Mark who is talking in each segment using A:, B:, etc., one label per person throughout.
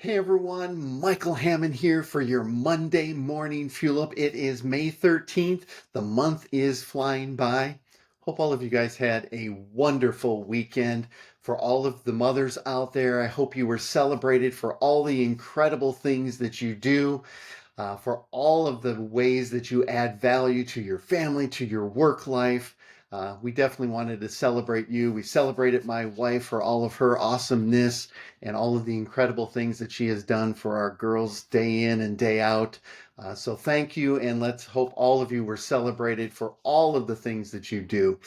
A: Hey everyone, Michael Hammond here for your Monday morning fuel up. It is May 13th. The month is flying by. Hope all of you guys had a wonderful weekend. For all of the mothers out there, I hope you were celebrated for all the incredible things that you do, for all of the ways that you add value to your family, to your work life. We definitely wanted to celebrate you. We celebrated my wife for all of her awesomeness and all of the incredible things that she has done for our girls day in and day out. So thank you, and let's hope all of you were celebrated for all of the things that you do.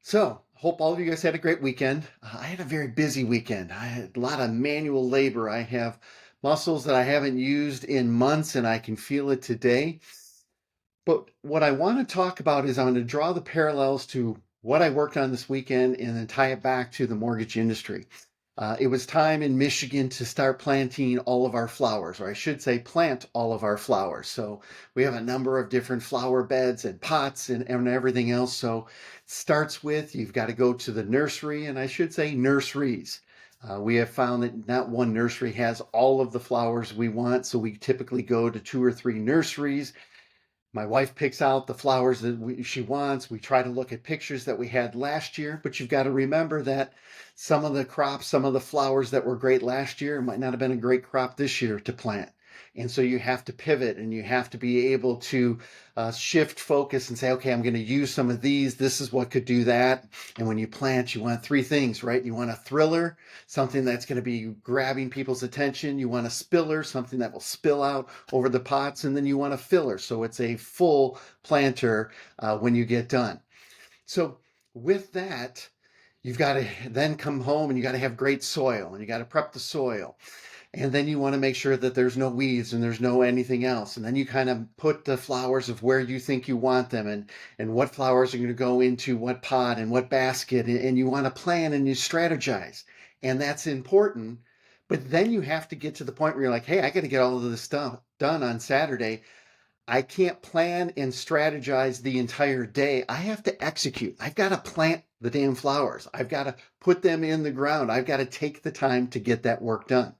A: So, hope all of you guys had a great weekend. I had a very busy weekend. I had a lot of manual labor. I have muscles that I haven't used in months, and I can feel it today. But what I want to talk about is I'm going to draw the parallels to what I worked on this weekend and then tie it back to the mortgage industry. It was time in Michigan to start planting all of our flowers, or I should say plant all of our flowers. So we have a number of different flower beds and pots and everything else. So it starts with you've got to go to the nursery, and I should say nurseries. We have found that not one nursery has all of the flowers we want, so we typically go to two or three nurseries. My wife picks out the flowers that she wants. We try to look at pictures that we had last year, but you've got to remember that some of the crops, some of the flowers that were great last year might not have been a great crop this year to plant. And so you have to pivot and you have to be able to shift focus and say, okay, I'm going to use some of these. This is what could do that. And when you plant, you want three things, right? You want a thriller, something that's going to be grabbing people's attention. You want a spiller, something that will spill out over the pots. And then you want a filler. So it's a full planter when you get done. So with that, you've got to then come home and you got to have great soil and you got to prep the soil. And then you want to make sure that there's no weeds and there's no anything else. And then you kind of put the flowers of where you think you want them and what flowers are going to go into what pot and what basket. And you want to plan and you strategize. And that's important. But then you have to get to the point where you're like, hey, I got to get all of this stuff done on Saturday. I can't plan and strategize the entire day. I have to execute. I've got to plant the damn flowers. I've got to put them in the ground. I've got to take the time to get that work done.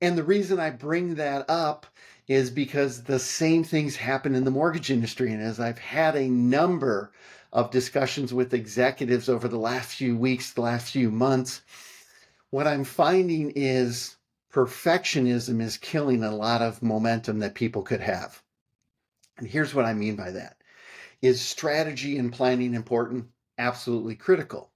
A: And the reason I bring that up is because the same things happen in the mortgage industry. And as I've had a number of discussions with executives over the last few weeks, the last few months, what I'm finding is perfectionism is killing a lot of momentum that people could have. And here's what I mean by that. Is strategy and planning important? Absolutely critical.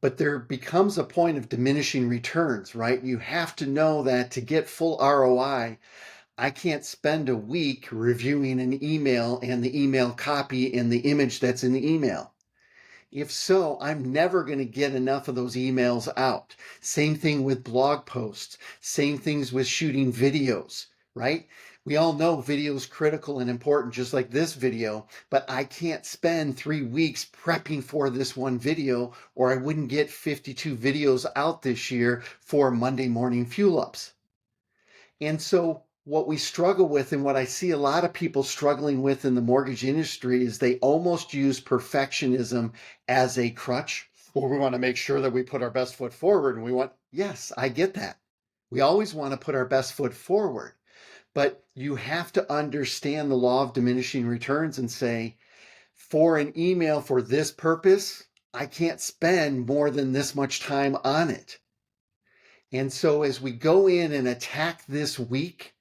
A: But there becomes a point of diminishing returns, right? You have to know that to get full ROI, I can't spend a week reviewing an email and the email copy and the image that's in the email. If so, I'm never going to get enough of those emails out. Same thing with blog posts, same things with shooting videos, right? We all know video is critical and important, just like this video, but I can't spend 3 weeks prepping for this one video, or I wouldn't get 52 videos out this year for Monday morning fuel ups. And so what we struggle with and what I see a lot of people struggling with in the mortgage industry is they almost use perfectionism as a crutch. Well, we want to make sure that we put our best foot forward and we want, yes, I get that. We always want to put our best foot forward. But you have to understand the law of diminishing returns and say, for an email for this purpose, I can't spend more than this much time on it. And so as we go in and attack this week,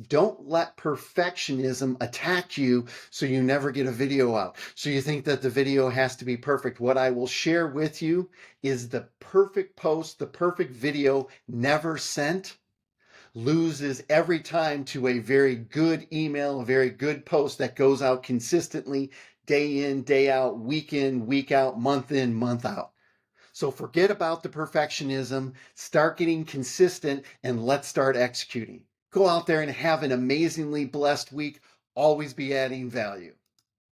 A: don't let perfectionism attack you so you never get a video out. So you think that the video has to be perfect. What I will share with you is the perfect post, the perfect video never sent loses every time to a very good email, a very good post that goes out consistently, day in, day out, week in, week out, month in, month out. So forget about the perfectionism, start getting consistent, and let's start executing. Go out there and have an amazingly blessed week. Always be adding value.